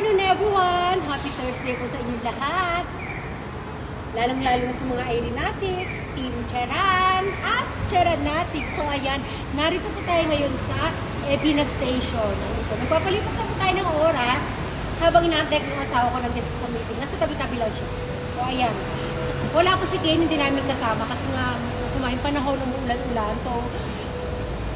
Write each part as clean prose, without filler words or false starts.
afternoon everyone! Happy Thursday po sa inyong lahat. Lalong-lalo na sa mga aeronautics, Team Charan at Charanatics. So ayan, narito po tayo ngayon sa Ebina Station. Magpapalipas na po tayo ng oras habang inaantay ko yung asawa ko nandito sa meeting. Nasa tabi-tabi lang siya. So ayan, wala po si Kane, hindi namin kasama kasi nga masama yung panahon ng ulan-ulan. So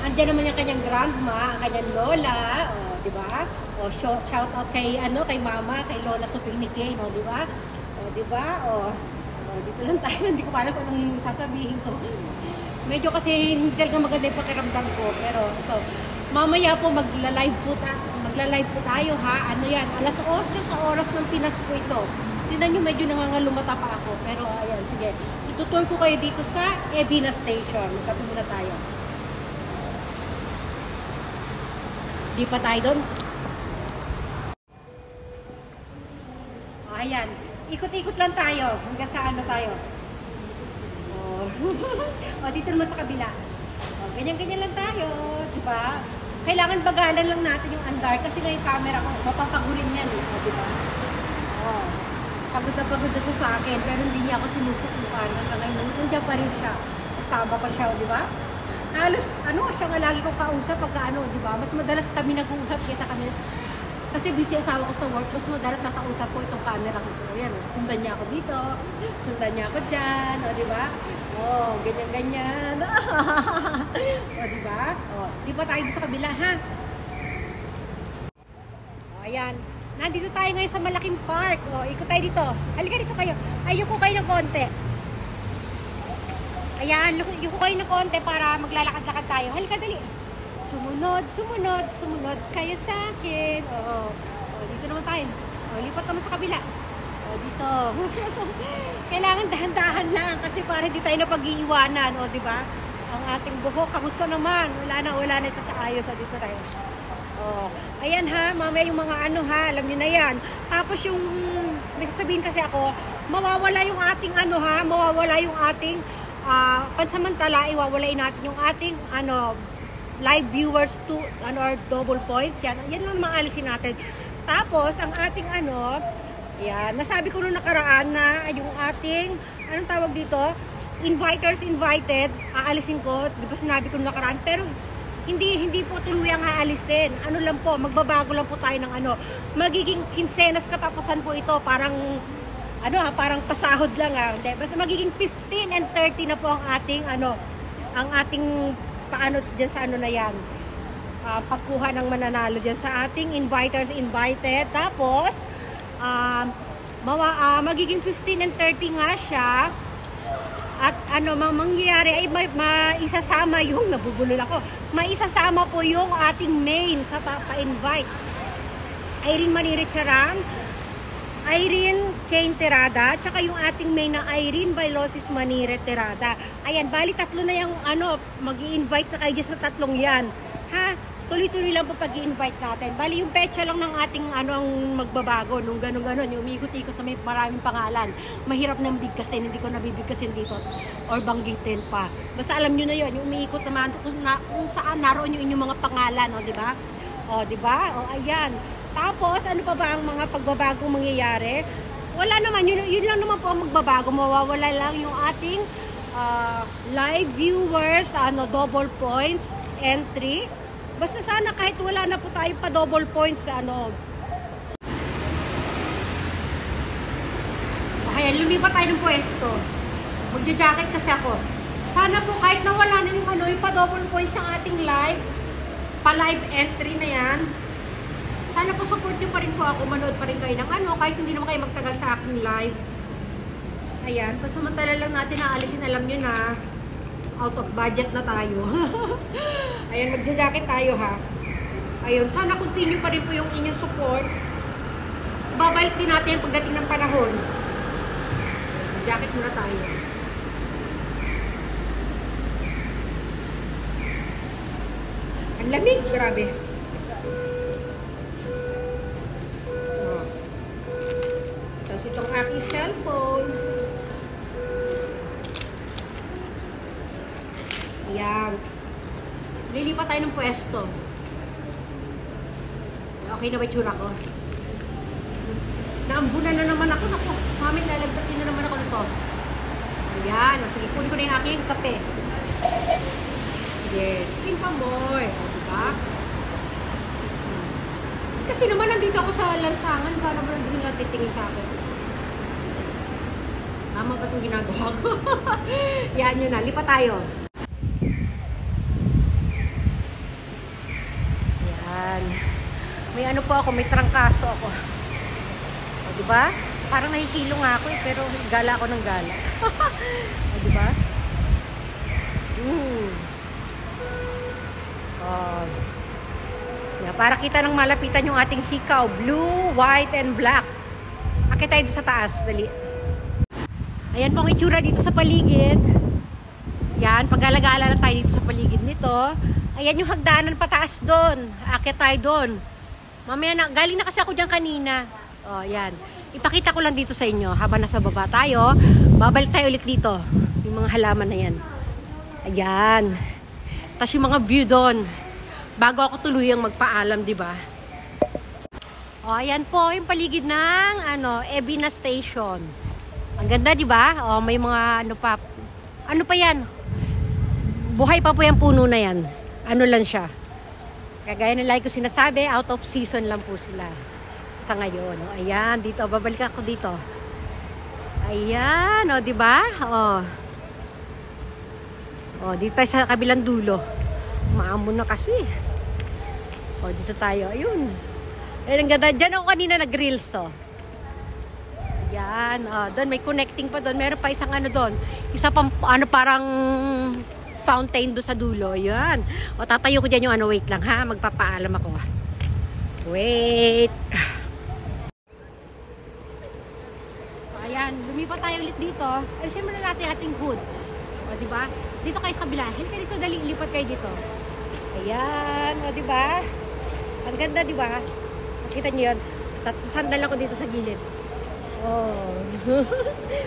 andyan naman yung kanyang grandma, ang kanyang lola, di ba? O shout out kay kay mama, kay Lola Suping ni Kane, di ba? Di ba? Dito lang tayo, hindi ko pa alam kung anong sasabihin ko. Medyo kasi hindi talaga maganda yung pakiramdam ko, pero ito, mamaya po magla-live po tayo ha. Ano yan? Alas 8 sa oras ng Pinas po ito. Tingnan nyo, medyo nangangalumata pa ako, pero ayan, sige. Itutour ko kayo dito sa Ebina Station. Magkape muna tayo. Di pa tayo doon. Ayan. Ikot-ikot lang tayo. Hanggang saan na tayo. Dito naman sa kabila. Ganyan-ganyan lang tayo. Diba? Kailangan bagalan lang natin yung andar kasi nga yung camera ko, mapapagulin yan. Diba? Pagod na siya sa akin pero hindi niya ako sinusukuan. Hanggang ngayon, nandiyan pa rin siya. Kasama ko siya, di ba? Halos, siya nga lagi kong kausap pagka di ba? Mas madalas kami nag-uusap kaysa kami. Kasi busy asawa ko sa work, mas madalas nakausap ko itong camera ko. Ayan, sundan niya ako dito, sundan niya ako dyan, di ba? Ganyan-ganyan. Di ba? Di ba tayo sa kabila, ha? Ayan. Nandito tayo ngayon sa malaking park. Ikot tayo dito. Halika dito kayo. Ayoko kayo ng konti. Ayan, yuko kayo ng konti para maglalakad-lakad tayo. Halika, dali. Sumunod kayo sa akin. Dito naman tayo. Lipat naman sa kabila. Dito. Kailangan dahan-dahan lang kasi para hindi tayo napag-iiwanan. Di ba? Ang ating buhok, kamusta naman? Wala na ito sa ayos. Dito tayo. Ayan ha, mamaya yung mga alam niyo na yan. Tapos yung, sabihin kasi ako, mawawala yung ating mawawala yung ating pansamantala, iwawalain natin yung ating live viewers to or double points. Yan lang maalisin natin. Tapos ang ating yan, nasabi ko nung nakaraan na yung ating anong tawag dito, inviters invited, aalisin ko, di ba sinabi ko nung nakaraan, pero hindi po tuluyang aalisin. Lang po, magbabago lang po tayo ng magiging kinsenas katapusan po ito, parang parang pasahod lang basta magiging 15 and 30 na po ang ating ang ating paano diyan sa na yan. Pagkuha ng mananalo diyan sa ating inviters invited. Tapos magiging 15 and 30 nga siya. At mangyayari ay maisasama yung nabubulol ako. Maisasama po yung ating main sa pa-invite. Irene Manire Charan, Irene Kane Terada, tsaka yung ating main na Irene Bailosis Manire Terada. Ayan, bali tatlo na yung mag-i-invite na kayo sa tatlong yan. Ha? Tuloy-tuloy lang po pag-i-invite natin. Bali yung petsa lang ng ating ang magbabago. Nung gano'n, yung umiikot-ikot na may maraming pangalan. Mahirap nang bigkasin, hindi ko nabibigkasin dito. Or banggitin pa. Basta alam nyo na yun, yung umiikot naman kung saan naroon yung inyong mga pangalan, di ba? Di ba? Ayan. Tapos, ano pa ba ang mga pagbabagong mangyayari? Wala naman, yun lang naman po ang magbabago. Mawawala lang yung ating live viewers, double points, entry. Basta sana kahit wala na po tayo pa double points sa Ayan, lumipat tayo ng pwesto. Magja-jacket kasi ako. Sana po kahit nawala na yung yung pa double points sa ating live, pa live entry na yan. Sana po support nyo pa rin po ako, manood pa rin kayo ng kahit hindi naman kayo magtagal sa aking live. Ayan, pasamantala lang natin naalisin, alam nyo na, out of budget na tayo. Ayan, magja-jacket tayo ha. Ayun, sana continue pa rin po yung inyong support. Babalik din natin pagdating ng panahon. Jacket muna tayo. Ang lamig, grabe. Tapos itong aking cellphone. Ayan. Lilipat tayo ng pwesto. Okay na ba yung tsura ko? Naambunan na naman ako. Naku, mami, lalagdatin na naman ako nito. Ayan. Sige, kunin ko na yung aking kape. Sige. Tingin pa, boy. O, diba? Kasi naman nandito ako sa lansangan. Para naman hindi nila titingin sa akin. Tama ba itong ginagawa ko? Yan yun na. Lipat tayo. Yan. May ano po ako. May trangkaso ako. O, diba? Parang nahihilo nga ako eh. Pero gala ako ng gala. O, diba? Yeah, para kita ng malapitan yung ating hikaw. Blue, white, and black. Akit tayo sa taas. Dali. Ayan po ang itsura dito sa paligid. Yan, pag-alagala lang tayo dito sa paligid nito. Ayan yung hagdanan pataas doon. Akit tayo doon. Mamaya na, galing na kasi ako dyan kanina. O, yan. Ipakita ko lang dito sa inyo. Habang nasa baba tayo, babalik tayo ulit dito. Yung mga halaman na yan. Ayan. Tapos yung mga view doon. Bago ako tuluyang magpaalam, di ba? O, ayan po yung paligid ng Ebina Station. Ang ganda, di ba? O, may mga ano pa. Ano pa yan? Buhay pa po yung puno na yan. Ano lang siya. Kagaya ng like ko sinasabi, out of season lang po sila sa ngayon. O, ayan, dito. Babalik ako dito. Ayan, o, di ba? O, dito tayo sa kabilang dulo. Maamon na kasi. O, dito tayo. Ayun. Ayun, ang ganda. Diyan ako kanina nag-reels, o. Yan. O, doon may connecting pa doon. Meron pa isang ano doon. Isa pang, parang fountain doon sa dulo. Yan. O, tatayo ko dyan yung wait lang, ha? Magpapaalam ako. Wait. Ayan. Lumipat tayo ulit dito. Alisin muna natin ating hood. O, diba? Dito kayo sa kabila. Hindi dito, dali. Lipat kayo dito. Ayan. O, diba? Ang ganda, diba? Nakita nyo yun? Sandal ako dito sa gilid. Oh.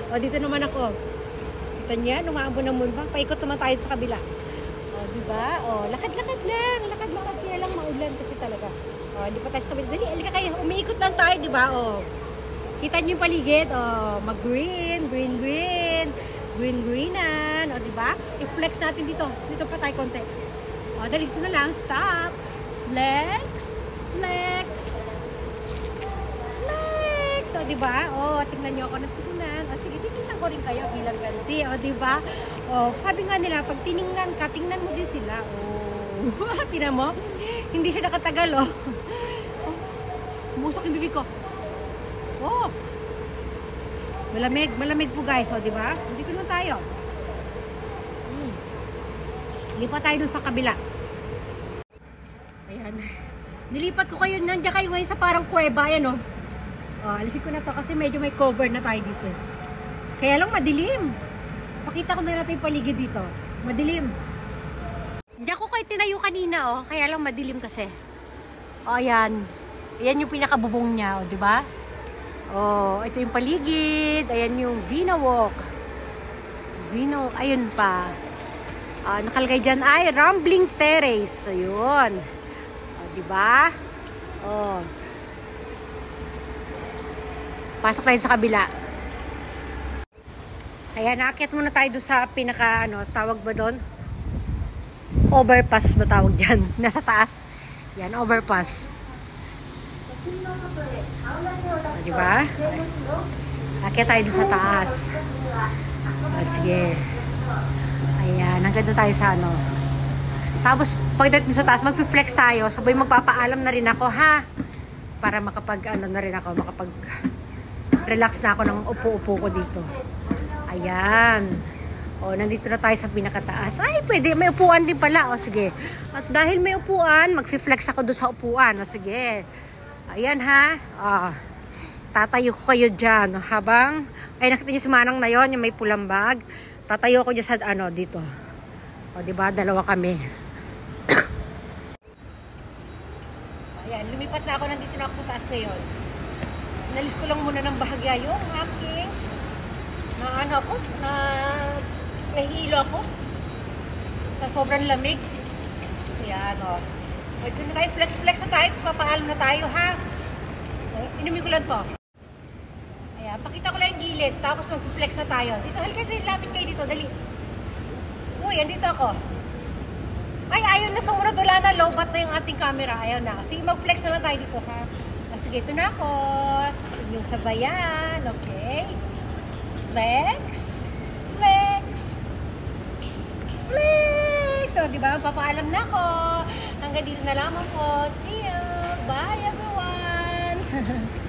O, dito naman ako. Kita nyo yan? Umaambon ng moonbank. Paikot naman tayo sa kabila. O, diba? O, lakad-lakad lang. Lakad-lakad. Kaya lang maulan kasi talaga. O, lipat tayo sa kabila. Dali, alika kayo. Umiikot lang tayo, diba? O. Kita nyo yung paligid. O, mag-green. Green-green. Green-greenan. O, diba? I-flex natin dito. Dito pa tayo konti. O, dali, dito na lang. Stop. Flex. Flex. Flex. O, diba? O, tingnan nyo ako nagtingnan. O, sige, titingnan ko rin kayo bilang ganti. O, diba? O, sabi nga nila, pag tiningnan ka, tingnan mo din sila. O, tingnan mo? Hindi siya nakatagal, o. O, busok yung bibig ko. O, malamig. Malamig po, guys. O, diba? Dito na tayo. Lipat tayo dun sa kabila. Ayan. Nilipat ko kayo. Nandiyan kayo ngayon sa parang kuweba. Ayan, o. O, alisin ko na to kasi medyo may cover na tayo dito. Kaya lang madilim. Pakita ko na natin yung paligid dito. Madilim. Diyan ko kayo tinayo kanina, o. Kaya lang madilim kasi. O, ayan. Ayan yung pinakabubong niya, o, diba? O, ito yung paligid. Ayan yung Vina Walk. Vina Walk. Ayun pa. Nakalagay dyan ay Rambling Terrace. Ayun. Diba? Oh. Pasok tayo sa kabila. Ayan, naakyat muna tayo doon sa pinaka, tawag ba doon? Overpass ba tawag dyan? Nasa taas. Yan, overpass. Diba? Akyat tayo doon sa taas. Sige. Ayan, hanggang tayo sa Tapos, pagdating sa taas, mag-flex tayo. Sabay magpapaalam na rin ako, ha? Para na rin ako, makapag-relax na ako ng upo-upo ko dito. Ayan. O, nandito na tayo sa pinakataas. Ay, pwede. May upuan din pala. O, sige. At dahil may upuan, mag-flex ako doon sa upuan. O, sige. Ayan, ha? O, tatayo ko kayo dyan. Habang, ay, nakita niyo si Manang na yon, yung may pulang bag. Tatayo ko dyan sa, dito. O, diba? Dalawa kami. Ayan, lumipat na ako. Nandito na ako sa taas ngayon. Inalis ko lang muna ng bahagya yung aking nahihilo ako. Sa sobrang lamig. Ayan, o. Pwede na tayo, flex na tayo. Tapos papaalam na tayo, ha? Inumin ko lang to. Pakita ko lang yung gilid, tapos mag-flex na tayo. Dito, halika, lapit kayo dito, dali. Uy, andito ako. Ay, ayaw na sumunod. Wala na, low bat na yung ating camera. Ayaw na. Sige, mag-flex na lang tayo dito, ha? Sige, ito na ako. Yung sabayan, okay? Flex. Flex. Flex. So, di ba? Papaalam na ako. Hanggang dito na lamang po. See you. Bye, everyone.